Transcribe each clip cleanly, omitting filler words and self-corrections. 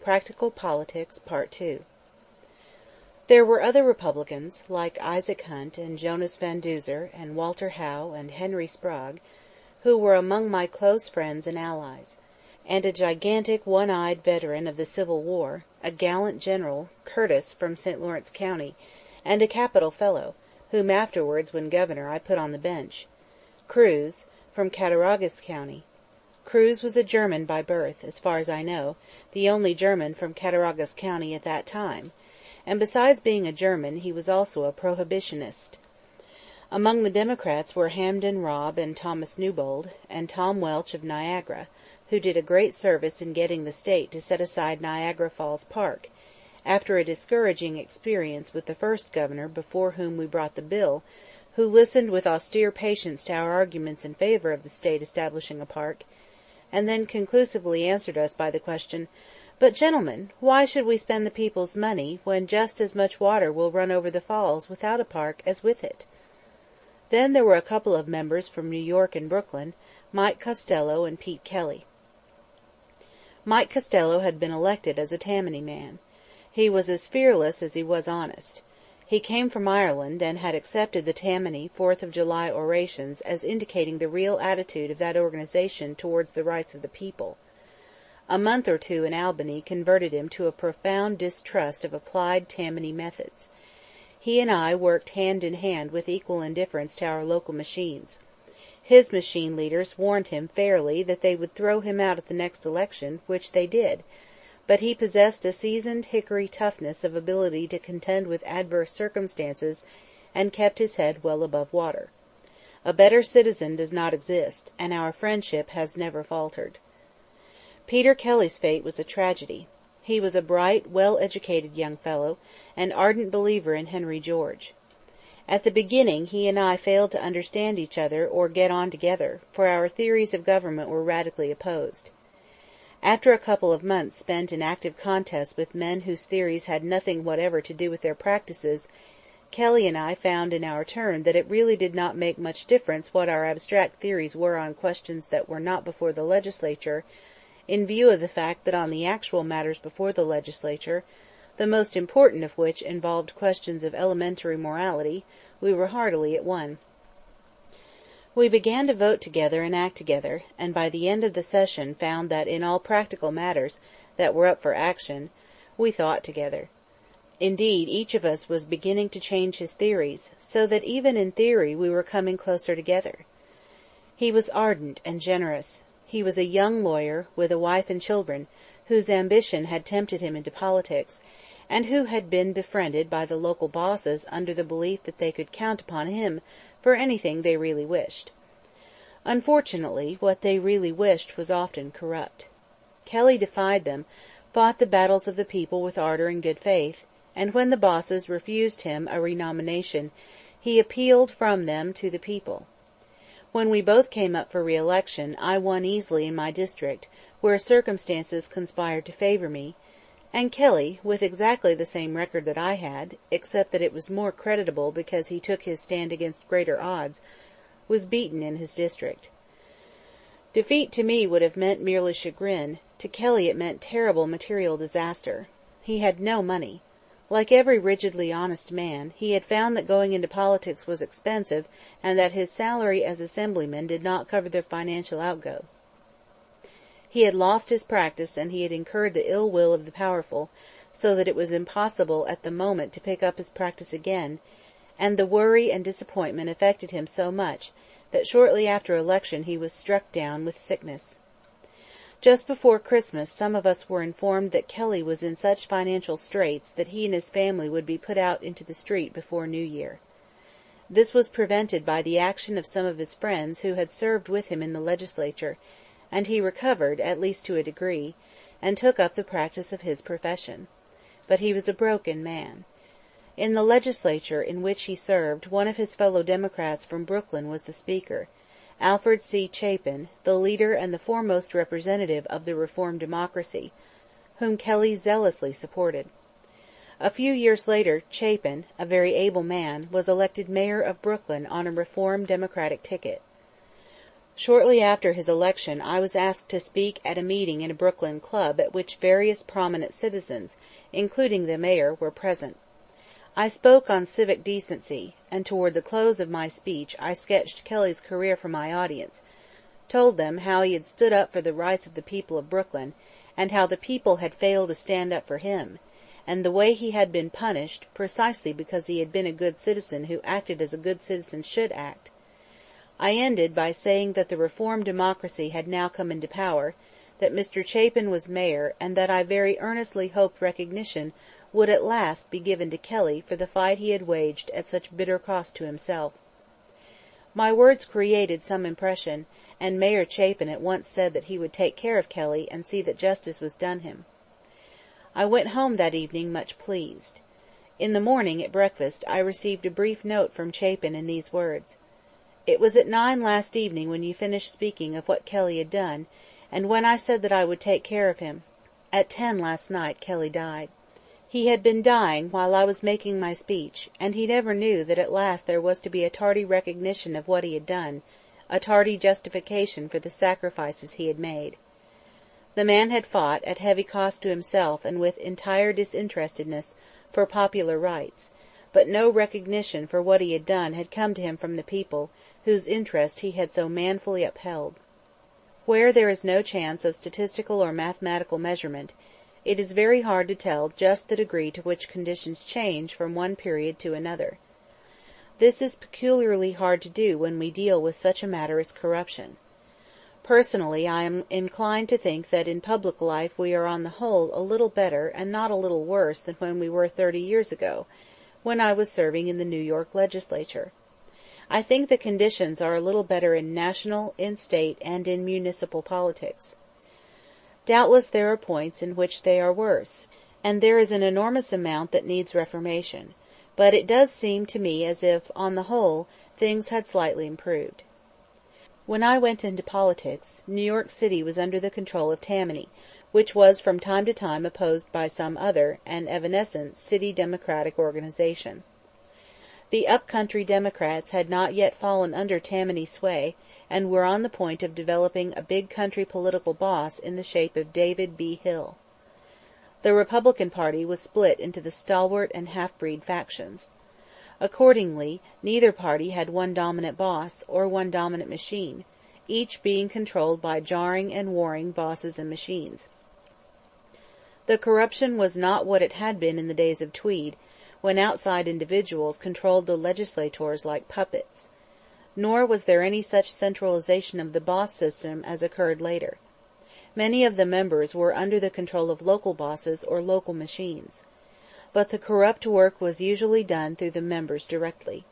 Practical Politics, Part II. There were other Republicans, like Isaac Hunt and Jonas Van Duzer and Walter Howe and Henry Sprague, who were among my close friends and allies, and a gigantic one-eyed veteran of the Civil War, a gallant general, Curtis from St. Lawrence County, and a capital fellow, whom afterwards, when governor, I put on the bench, Cruz, from Cattaraugus County. Cruz was a German by birth, as far as I know, the only German from Cattaraugus County at that time, and besides being a German, he was also a Prohibitionist. Among the Democrats were Hamden Robb and Thomas Newbold, and Tom Welch of Niagara, who did a great service in getting the state to set aside Niagara Falls Park, after a discouraging experience with the first governor before whom we brought the bill, who listened with austere patience to our arguments in favor of the state establishing a park, and then conclusively answered us by the question, "But, gentlemen, why should we spend the people's money when just as much water will run over the falls without a park as with it?" Then there were a couple of members from New York and Brooklyn, Mike Costello and Pete Kelly. Mike Costello had been elected as a Tammany man. He was as fearless as he was honest. He came from Ireland, and had accepted the Tammany 4th of July orations as indicating the real attitude of that organization towards the rights of the people. A month or two in Albany converted him to a profound distrust of applied Tammany methods. He and I worked hand in hand with equal indifference to our local machines. His machine leaders warned him fairly that they would throw him out at the next election, which they did, but he possessed a seasoned hickory toughness of ability to contend with adverse circumstances, and kept his head well above water. A better citizen does not exist, and our friendship has never faltered. Peter Kelly's fate was a tragedy. He was a bright, well-educated young fellow, an ardent believer in Henry George. At the beginning he and I failed to understand each other or get on together, for our theories of government were radically opposed. After a couple of months spent in active contest with men whose theories had nothing whatever to do with their practices, Kelly and I found in our turn that it really did not make much difference what our abstract theories were on questions that were not before the legislature, in view of the fact that on the actual matters before the legislature, the most important of which involved questions of elementary morality, we were heartily at one. We began to vote together and act together, and by the end of the session found that in all practical matters that were up for action, we thought together. Indeed, each of us was beginning to change his theories, so that even in theory we were coming closer together. He was ardent and generous. He was a young lawyer, with a wife and children, whose ambition had tempted him into politics, and who had been befriended by the local bosses under the belief that they could count upon him for anything they really wished. Unfortunately, what they really wished was often corrupt. Kelly defied them, fought the battles of the people with ardor and good faith, and when the bosses refused him a renomination, he appealed from them to the people. When we both came up for re-election, I won easily in my district, where circumstances conspired to favor me, and Kelly, with exactly the same record that I had, except that it was more creditable because he took his stand against greater odds, was beaten in his district. Defeat to me would have meant merely chagrin. To Kelly it meant terrible material disaster. He had no money. Like every rigidly honest man, he had found that going into politics was expensive, and that his salary as assemblyman did not cover the financial outgo. He had lost his practice, and he had incurred the ill will of the powerful, so that it was impossible at the moment to pick up his practice again, and the worry and disappointment affected him so much that shortly after election he was struck down with sickness. Just before Christmas some of us were informed that Kelly was in such financial straits that he and his family would be put out into the street before New Year. This was prevented by the action of some of his friends who had served with him in the legislature, and he recovered, at least to a degree, and took up the practice of his profession. But he was a broken man. In the legislature in which he served, one of his fellow Democrats from Brooklyn was the Speaker, Alfred C. Chapin, the leader and the foremost representative of the reform democracy, whom Kelly zealously supported. A few years later Chapin, a very able man, was elected mayor of Brooklyn on a reform Democratic ticket. Shortly after his election I was asked to speak at a meeting in a Brooklyn club at which various prominent citizens, including the mayor, were present. I spoke on civic decency, and toward the close of my speech I sketched Kelly's career for my audience, told them how he had stood up for the rights of the people of Brooklyn, and how the people had failed to stand up for him, and the way he had been punished, precisely because he had been a good citizen who acted as a good citizen should act. I ended by saying that the reformed democracy had now come into power, that Mr. Chapin was mayor, and that I very earnestly hoped recognition would at last be given to Kelly for the fight he had waged at such bitter cost to himself. My words created some impression, and Mayor Chapin at once said that he would take care of Kelly and see that justice was done him. I went home that evening much pleased. In the morning, at breakfast, I received a brief note from Chapin in these words: "It was at 9 last evening when you finished speaking of what Kelly had done, and when I said that I would take care of him. At 10 last night Kelly died." He had been dying while I was making my speech, and he never knew that at last there was to be a tardy recognition of what he had done, a tardy justification for the sacrifices he had made. The man had fought, at heavy cost to himself and with entire disinterestedness, for popular rights, but no recognition for what he had done had come to him from the people, whose interest he had so manfully upheld. Where there is no chance of statistical or mathematical measurement, it is very hard to tell just the degree to which conditions change from one period to another. This is peculiarly hard to do when we deal with such a matter as corruption. Personally, I am inclined to think that in public life we are on the whole a little better and not a little worse than when we were 30 years ago, when I was serving in the New York legislature. I think the conditions are a little better in national, in state, and in municipal politics. Doubtless there are points in which they are worse, and there is an enormous amount that needs reformation, but it does seem to me as if, on the whole, things had slightly improved. When I went into politics, New York City was under the control of Tammany, which was from time to time opposed by some other, and evanescent, city Democratic organization. The up-country Democrats had not yet fallen under Tammany's sway, and were on the point of developing a big country political boss in the shape of David B. Hill. The Republican party was split into the stalwart and half-breed factions. Accordingly, neither party had one dominant boss, or one dominant machine, each being controlled by jarring and warring bosses and machines. The corruption was not what it had been in the days of Tweed, when outside individuals controlled the legislators like puppets. Nor was there any such centralization of the boss system as occurred later. Many of the members were under the control of local bosses or local machines. But the corrupt work was usually done through the members directly.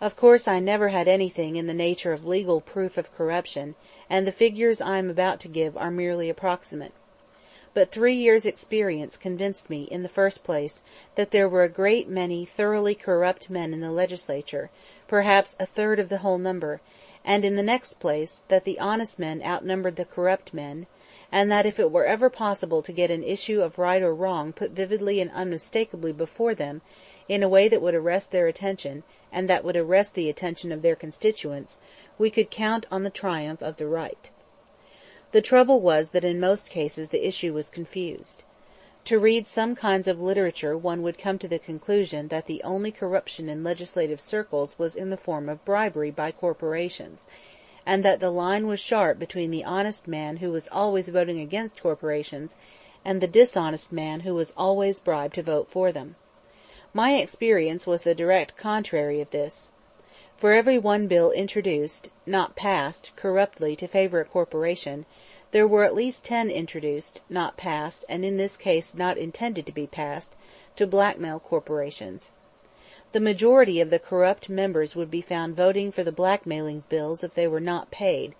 Of course I never had anything in the nature of legal proof of corruption, and the figures I am about to give are merely approximate. But 3 years' experience convinced me, in the first place, that there were a great many thoroughly corrupt men in the legislature, perhaps a third of the whole number, and in the next place, that the honest men outnumbered the corrupt men, and that if it were ever possible to get an issue of right or wrong put vividly and unmistakably before them, in a way that would arrest their attention, and that would arrest the attention of their constituents, we could count on the triumph of the right. The trouble was that in most cases the issue was confused. To read some kinds of literature one would come to the conclusion that the only corruption in legislative circles was in the form of bribery by corporations, and that the line was sharp between the honest man who was always voting against corporations and the dishonest man who was always bribed to vote for them. My experience was the direct contrary of this. For every one bill introduced, not passed, corruptly to favor a corporation, there were at least 10 introduced, not passed, and in this case not intended to be passed, to blackmail corporations. The majority of the corrupt members would be found voting for the blackmailing bills if they were not paid,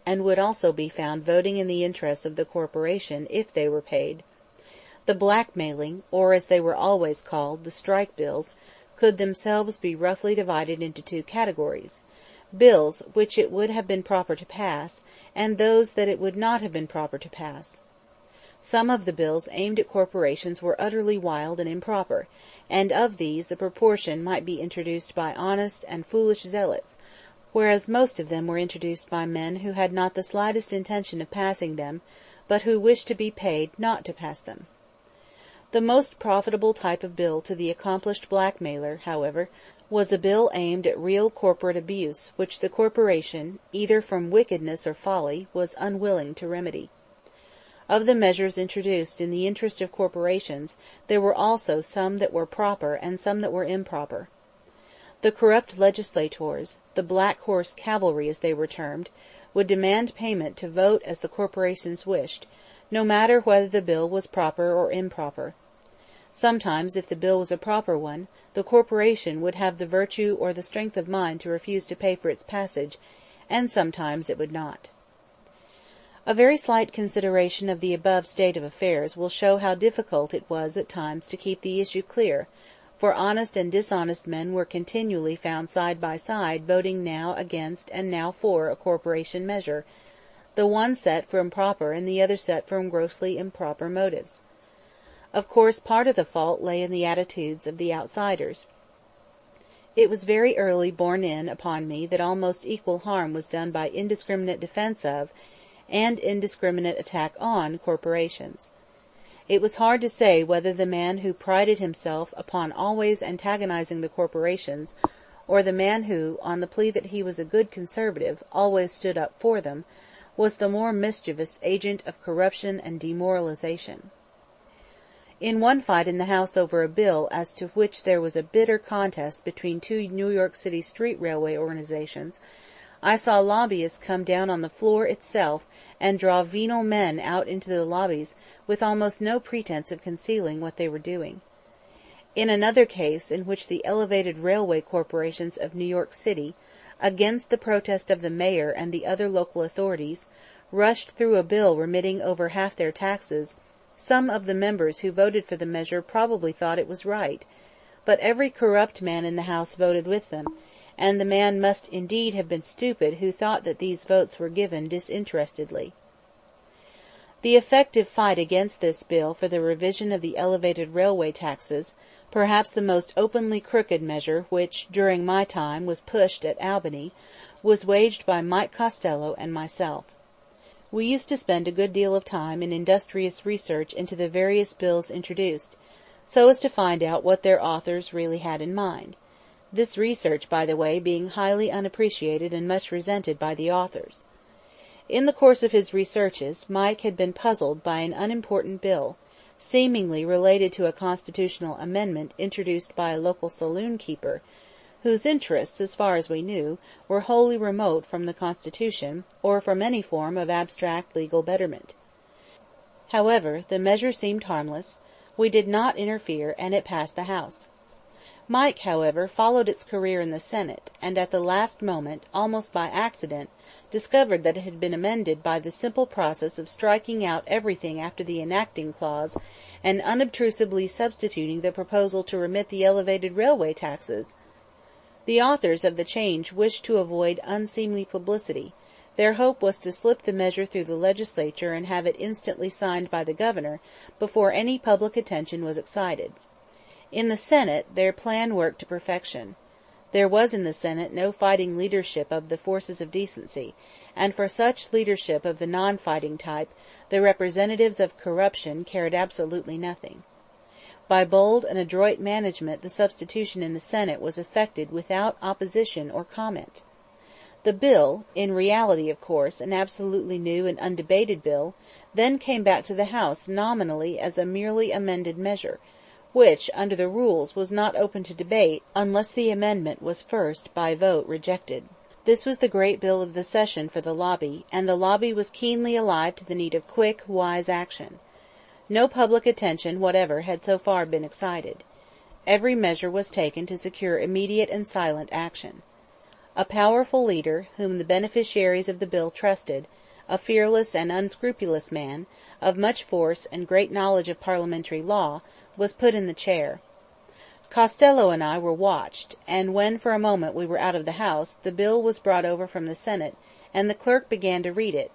and would also be found voting in the interests of the corporation if they were paid. The blackmailing, or as they were always called, the strike bills, could themselves be roughly divided into 2 categories: bills which it would have been proper to pass, and those that it would not have been proper to pass. Some of the bills aimed at corporations were utterly wild and improper, and of these a proportion might be introduced by honest and foolish zealots, whereas most of them were introduced by men who had not the slightest intention of passing them, but who wished to be paid not to pass them. The most profitable type of bill to the accomplished blackmailer, however, was a bill aimed at real corporate abuse which the corporation, either from wickedness or folly, was unwilling to remedy. Of the measures introduced in the interest of corporations, there were also some that were proper and some that were improper. The corrupt legislators, the Black Horse Cavalry as they were termed, would demand payment to vote as the corporations wished, no matter whether the bill was proper or improper. Sometimes, if the bill was a proper one, the corporation would have the virtue or the strength of mind to refuse to pay for its passage, and sometimes it would not. A very slight consideration of the above state of affairs will show how difficult it was at times to keep the issue clear, for honest and dishonest men were continually found side by side voting now against and now for a corporation measure, the one set from proper and the other set from grossly improper motives. Of course, part of the fault lay in the attitudes of the outsiders. It was very early borne in upon me that almost equal harm was done by indiscriminate defence of, and indiscriminate attack on, corporations. It was hard to say whether the man who prided himself upon always antagonizing the corporations, or the man who, on the plea that he was a good conservative, always stood up for them, was the more mischievous agent of corruption and demoralization. In one fight in the House over a bill as to which there was a bitter contest between two New York City street railway organizations, I saw lobbyists come down on the floor itself and draw venal men out into the lobbies with almost no pretense of concealing what they were doing. In another case, in which the elevated railway corporations of New York City, against the protest of the mayor and the other local authorities, rushed through a bill remitting over half their taxes, some of the members who voted for the measure probably thought it was right, but every corrupt man in the House voted with them, and the man must indeed have been stupid who thought that these votes were given disinterestedly. The effective fight against this bill for the revision of the elevated railway taxes, perhaps the most openly crooked measure which, during my time, was pushed at Albany, was waged by Mike Costello and myself. We used to spend a good deal of time in industrious research into the various bills introduced, so as to find out what their authors really had in mind. This research, by the way, being highly unappreciated and much resented by the authors. In the course of his researches, Mike had been puzzled by an unimportant bill, seemingly related to a constitutional amendment introduced by a local saloon keeper, whose interests, as far as we knew, were wholly remote from the Constitution, or from any form of abstract legal betterment. However, the measure seemed harmless, we did not interfere, and it passed the House. Mike, however, followed its career in the Senate, and at the last moment, almost by accident, discovered that it had been amended by the simple process of striking out everything after the enacting clause, and unobtrusively substituting the proposal to remit the elevated railway taxes. The authors of the change wished to avoid unseemly publicity. Their hope was to slip the measure through the legislature and have it instantly signed by the governor, before any public attention was excited. In the Senate their plan worked to perfection. There was in the Senate no fighting leadership of the forces of decency, and for such leadership of the non-fighting type, the representatives of corruption cared absolutely nothing. By bold and adroit management the substitution in the Senate was effected without opposition or comment. The bill, in reality of course an absolutely new and undebated bill, then came back to the House nominally as a merely amended measure, which, under the rules, was not open to debate unless the amendment was first by vote rejected. This was the great bill of the session for the lobby, and the lobby was keenly alive to the need of quick, wise action. No public attention whatever had so far been excited. Every measure was taken to secure immediate and silent action. A powerful leader, whom the beneficiaries of the bill trusted, a fearless and unscrupulous man, of much force and great knowledge of parliamentary law, was put in the chair. Costello and I were watched, and when for a moment we were out of the House, the bill was brought over from the Senate, and the clerk began to read it,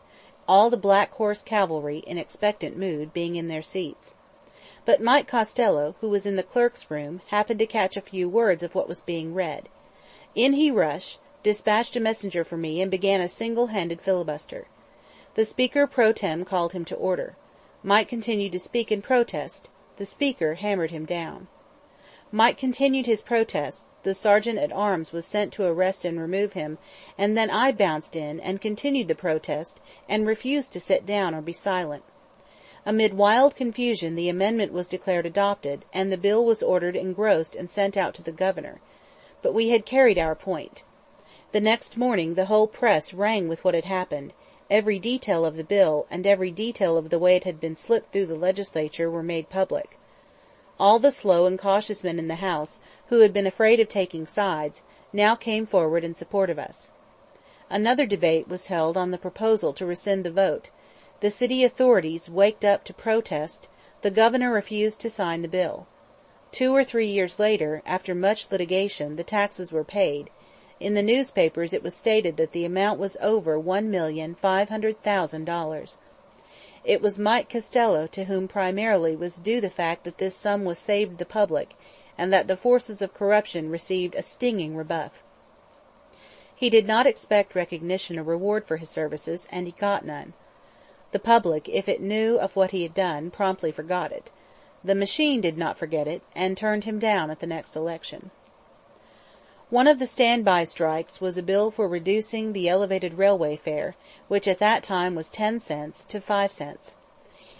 all the Black Horse Cavalry, in expectant mood, being in their seats. But Mike Costello, who was in the clerk's room, happened to catch a few words of what was being read. In he rushed, dispatched a messenger for me, and began a single-handed filibuster. The Speaker pro tem called him to order. Mike continued to speak and protest. The Speaker hammered him down. Mike continued his protest. The sergeant-at-arms was sent to arrest and remove him, and then I bounced in, and continued the protest, and refused to sit down or be silent. Amid wild confusion the amendment was declared adopted, and the bill was ordered engrossed and sent out to the Governor. But we had carried our point. The next morning the whole press rang with what had happened. Every detail of the bill, and every detail of the way it had been slipped through the legislature, were made public. All the slow and cautious men in the House, who had been afraid of taking sides, now came forward in support of us. Another debate was held on the proposal to rescind the vote. The city authorities waked up to protest. The Governor refused to sign the bill. 2 or 3 years later, after much litigation, the taxes were paid. In the newspapers it was stated that the amount was over $1,500,000. It was Mike Costello to whom primarily was due the fact that this sum was saved the public, and that the forces of corruption received a stinging rebuff. He did not expect recognition or reward for his services, and he got none. The public, if it knew of what he had done, promptly forgot it. The machine did not forget it, and turned him down at the next election. One of the stand-by strikes was a bill for reducing the elevated railway fare, which at that time was 10 cents, to 5 cents.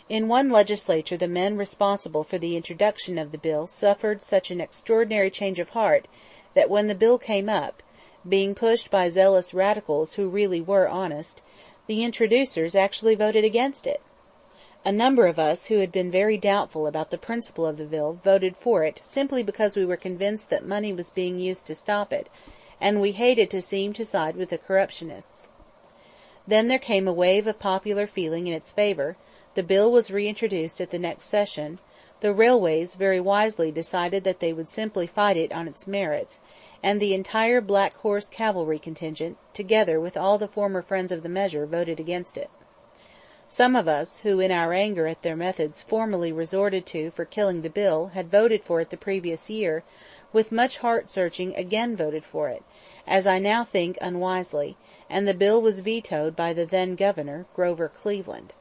In one legislature the men responsible for the introduction of the bill suffered such an extraordinary change of heart that when the bill came up, being pushed by zealous radicals who really were honest, the introducers actually voted against it. A number of us who had been very doubtful about the principle of the bill voted for it simply because we were convinced that money was being used to stop it, and we hated to seem to side with the corruptionists. Then there came a wave of popular feeling in its favour. The bill was reintroduced at the next session. The railways very wisely decided that they would simply fight it on its merits, and the entire Black Horse Cavalry contingent, together with all the former friends of the measure, voted against it. Some of us, who in our anger at their methods formerly resorted to for killing the bill, had voted for it the previous year, with much heart-searching again voted for it, as I now think unwisely, and the bill was vetoed by the then Governor, Grover Cleveland.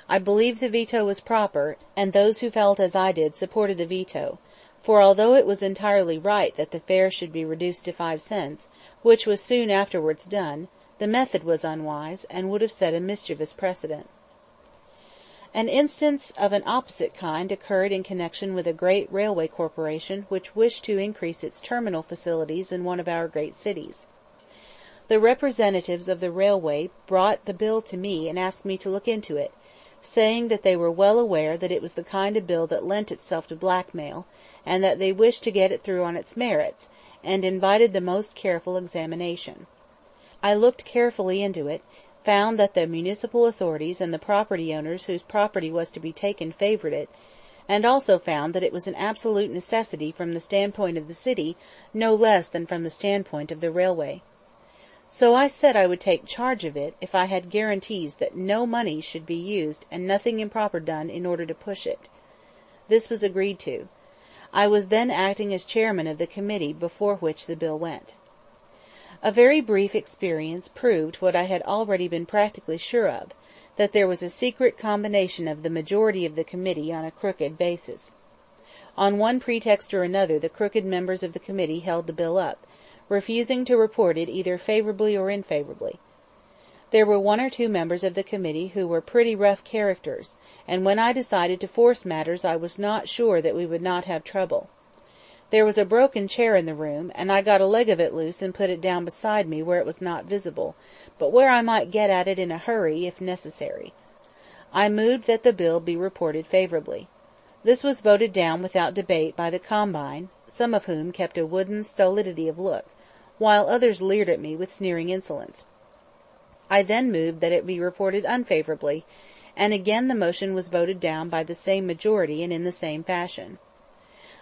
I believe the veto was proper, and those who felt as I did supported the veto, for although it was entirely right that the fare should be reduced to 5 cents, which was soon afterwards done, the method was unwise, and would have set a mischievous precedent. An instance of an opposite kind occurred in connection with a great railway corporation which wished to increase its terminal facilities in one of our great cities. The representatives of the railway brought the bill to me and asked me to look into it, saying that they were well aware that it was the kind of bill that lent itself to blackmail, and that they wished to get it through on its merits, and invited the most careful examination. I looked carefully into it, found that the municipal authorities and the property owners whose property was to be taken favoured it, and also found that it was an absolute necessity from the standpoint of the city no less than from the standpoint of the railway. So I said I would take charge of it if I had guarantees that no money should be used and nothing improper done in order to push it. This was agreed to. I was then acting as chairman of the committee before which the bill went. A very brief experience proved what I had already been practically sure of, that there was a secret combination of the majority of the committee on a crooked basis. On one pretext or another the crooked members of the committee held the bill up, refusing to report it either favourably or unfavourably. There were 1 or 2 members of the committee who were pretty rough characters, and when I decided to force matters I was not sure that we would not have trouble. There was a broken chair in the room, and I got a leg of it loose and put it down beside me where it was not visible, but where I might get at it in a hurry if necessary. I moved that the bill be reported favourably. This was voted down without debate by the Combine, some of whom kept a wooden stolidity of look, while others leered at me with sneering insolence. I then moved that it be reported unfavourably, and again the motion was voted down by the same majority and in the same fashion.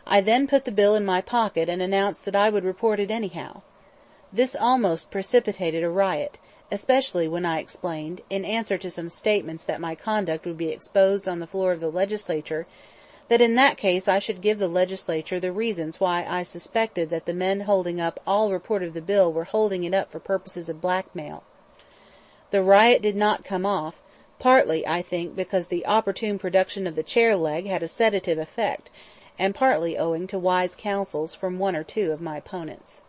I then put the bill in my pocket and announced that I would report it anyhow. This almost precipitated a riot, especially when I explained, in answer to some statements that my conduct would be exposed on the floor of the legislature, that in that case I should give the legislature the reasons why I suspected that the men holding up all report of the bill were holding it up for purposes of blackmail. The riot did not come off, partly, I think, because the opportune production of the chair leg had a sedative effect, and partly owing to wise counsels from one or two of my opponents.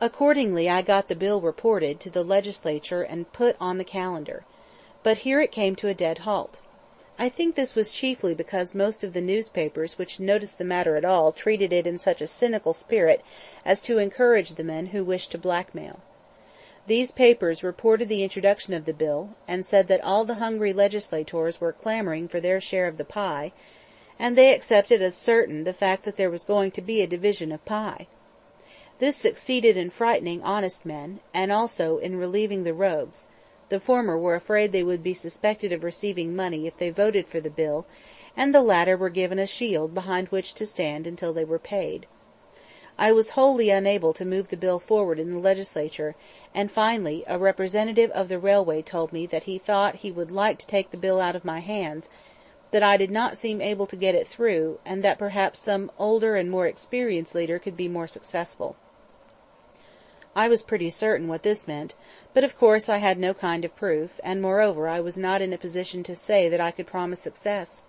Accordingly I got the bill reported to the legislature and put on the calendar. But here it came to a dead halt. I think this was chiefly because most of the newspapers which noticed the matter at all treated it in such a cynical spirit as to encourage the men who wished to blackmail. These papers reported the introduction of the bill, and said that all the hungry legislators were clamouring for their share of the pie, and they accepted as certain the fact that there was going to be a division of pie. This succeeded in frightening honest men, and also in relieving the rogues. The former were afraid they would be suspected of receiving money if they voted for the bill, and the latter were given a shield behind which to stand until they were paid. I was wholly unable to move the bill forward in the legislature, and finally a representative of the railway told me that he thought he would like to take the bill out of my hands, that I did not seem able to get it through, and that perhaps some older and more experienced leader could be more successful. I was pretty certain what this meant, but of course I had no kind of proof, and moreover I was not in a position to say that I could promise success.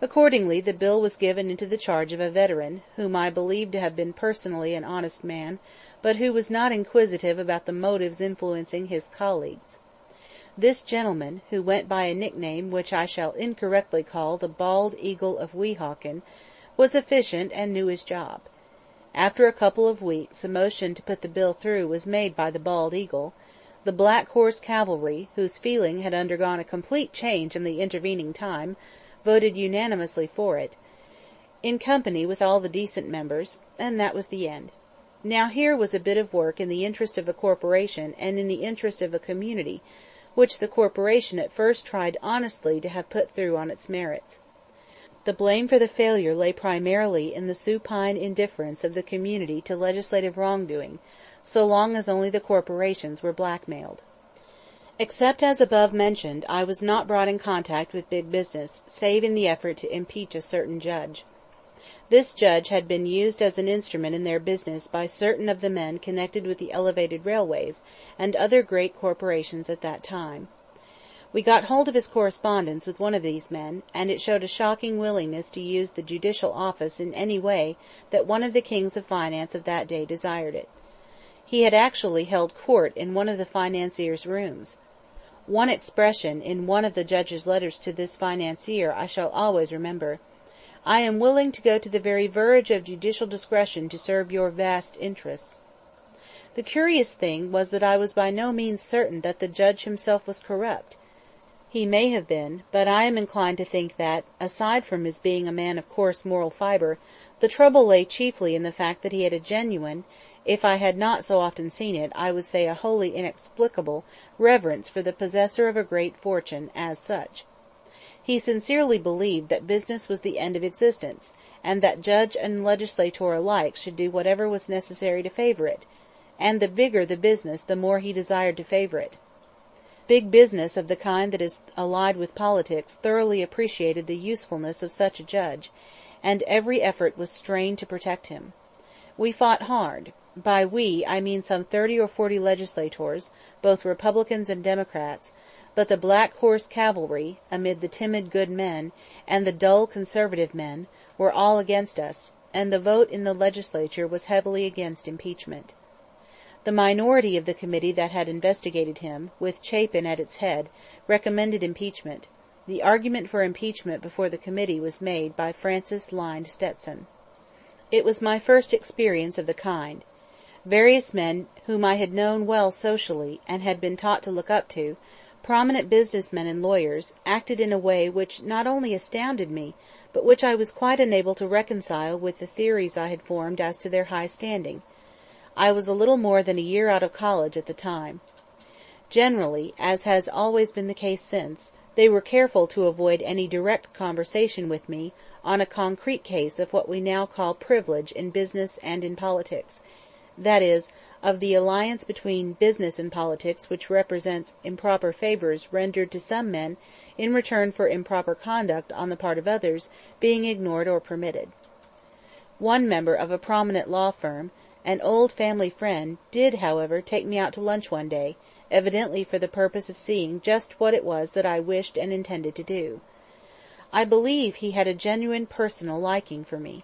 Accordingly the bill was given into the charge of a veteran, whom I believed to have been personally an honest man, but who was not inquisitive about the motives influencing his colleagues. This gentleman, who went by a nickname which I shall incorrectly call the Bald Eagle of Weehawken, was efficient and knew his job. After a couple of weeks a motion to put the bill through was made by the Bald Eagle. The Black Horse Cavalry, whose feeling had undergone a complete change in the intervening time, voted unanimously for it, in company with all the decent members, and that was the end. Now here was a bit of work in the interest of a corporation and in the interest of a community, which the corporation at first tried honestly to have put through on its merits. The blame for the failure lay primarily in the supine indifference of the community to legislative wrongdoing, so long as only the corporations were blackmailed. Except as above mentioned, I was not brought in contact with big business, save in the effort to impeach a certain judge. This judge had been used as an instrument in their business by certain of the men connected with the elevated railways and other great corporations at that time. We got hold of his correspondence with one of these men, and it showed a shocking willingness to use the judicial office in any way that one of the kings of finance of that day desired it. He had actually held court in one of the financier's rooms. One expression in one of the judge's letters to this financier I shall always remember: "I am willing to go to the very verge of judicial discretion to serve your vast interests." The curious thing was that I was by no means certain that the judge himself was corrupt. He may have been, but I am inclined to think that, aside from his being a man of coarse moral fibre, the trouble lay chiefly in the fact that he had a genuine, if I had not so often seen it, I would say a wholly inexplicable, reverence for the possessor of a great fortune as such. He sincerely believed that business was the end of existence, and that judge and legislator alike should do whatever was necessary to favour it, and the bigger the business the more he desired to favour it. Big business of the kind that is allied with politics thoroughly appreciated the usefulness of such a judge, and every effort was strained to protect him. We fought hard. By we, I mean some 30 or 40 legislators, both Republicans and Democrats, but the Black Horse Cavalry, amid the timid good men, and the dull conservative men, were all against us, and the vote in the legislature was heavily against impeachment. The minority of the committee that had investigated him, with Chapin at its head, recommended impeachment. The argument for impeachment before the committee was made by Francis Lynde Stetson. It was my first experience of the kind. Various men whom I had known well socially, and had been taught to look up to, prominent business men and lawyers, acted in a way which not only astounded me, but which I was quite unable to reconcile with the theories I had formed as to their high standing. I was a little more than a year out of college at the time. Generally, as has always been the case since, they were careful to avoid any direct conversation with me on a concrete case of what we now call privilege in business and in politics, that is, of the alliance between business and politics which represents improper favours rendered to some men in return for improper conduct on the part of others being ignored or permitted. One member of a prominent law firm, an old family friend, did, however, take me out to lunch one day, evidently for the purpose of seeing just what it was that I wished and intended to do. I believe he had a genuine personal liking for me.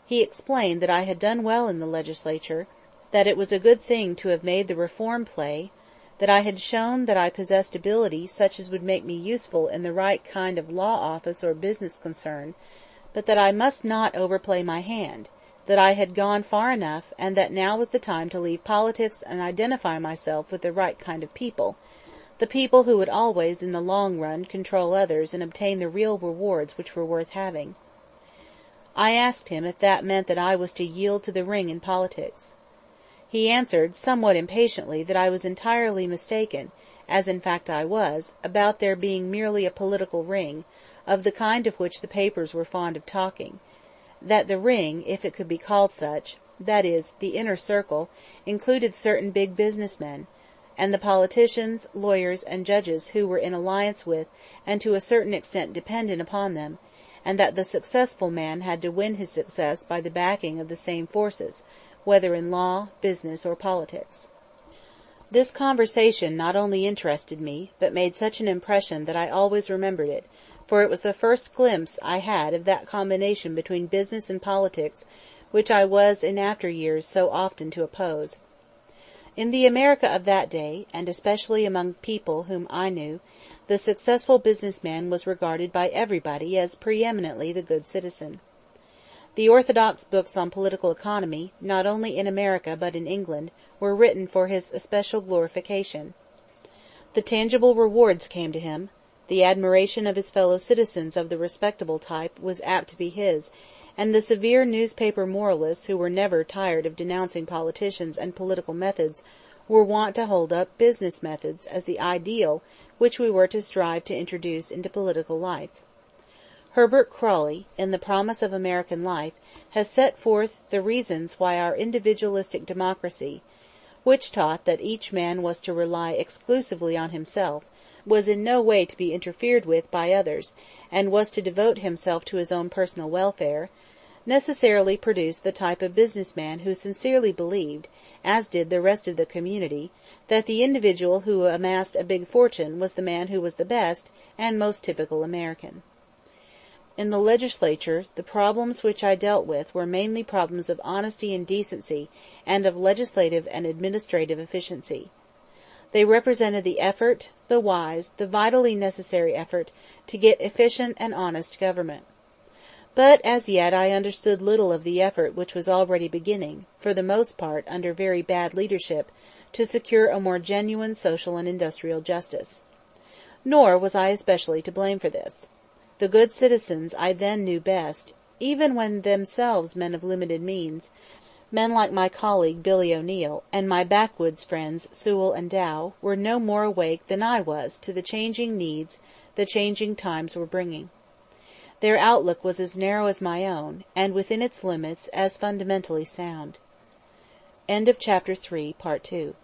He explained that I had done well in the legislature, that it was a good thing to have made the reform play, that I had shown that I possessed ability such as would make me useful in the right kind of law office or business concern, but that I must not overplay my hand, that I had gone far enough, and that now was the time to leave politics and identify myself with the right kind of people, the people who would always in the long run control others and obtain the real rewards which were worth having. I asked him if that meant that I was to yield to the ring in politics. He answered, somewhat impatiently, that I was entirely mistaken, as in fact I was, about there being merely a political ring, of the kind of which the papers were fond of talking; that the ring, if it could be called such, that is, the inner circle, included certain big business men, and the politicians, lawyers, and judges who were in alliance with, and to a certain extent dependent upon them, and that the successful man had to win his success by the backing of the same forces, whether in law, business, or politics. This conversation not only interested me, but made such an impression that I always remembered it, for it was the first glimpse I had of that combination between business and politics which I was in after years so often to oppose. In the America of that day, and especially among people whom I knew, the successful business man was regarded by everybody as pre-eminently the good citizen. The orthodox books on political economy, not only in America but in England, were written for his especial glorification. The tangible rewards came to him; the admiration of his fellow citizens of the respectable type was apt to be his, and the severe newspaper moralists who were never tired of denouncing politicians and political methods were wont to hold up business methods as the ideal which we were to strive to introduce into political life. Herbert Croly, in The Promise of American Life, has set forth the reasons why our individualistic democracy, which taught that each man was to rely exclusively on himself, was in no way to be interfered with by others, and was to devote himself to his own personal welfare, necessarily produced the type of business man who sincerely believed, as did the rest of the community, that the individual who amassed a big fortune was the man who was the best and most typical American. In the legislature, the problems which I dealt with were mainly problems of honesty and decency, and of legislative and administrative efficiency. They represented the effort, the wise, the vitally necessary effort, to get efficient and honest government. But as yet I understood little of the effort which was already beginning, for the most part under very bad leadership, to secure a more genuine social and industrial justice. Nor was I especially to blame for this. The good citizens I then knew best, even when themselves men of limited means, men like my colleague Billy O'Neill, and my backwoods friends Sewell and Dow, were no more awake than I was to the changing needs the changing times were bringing. Their outlook was as narrow as my own, and within its limits as fundamentally sound. End of Chapter 3, Part 2.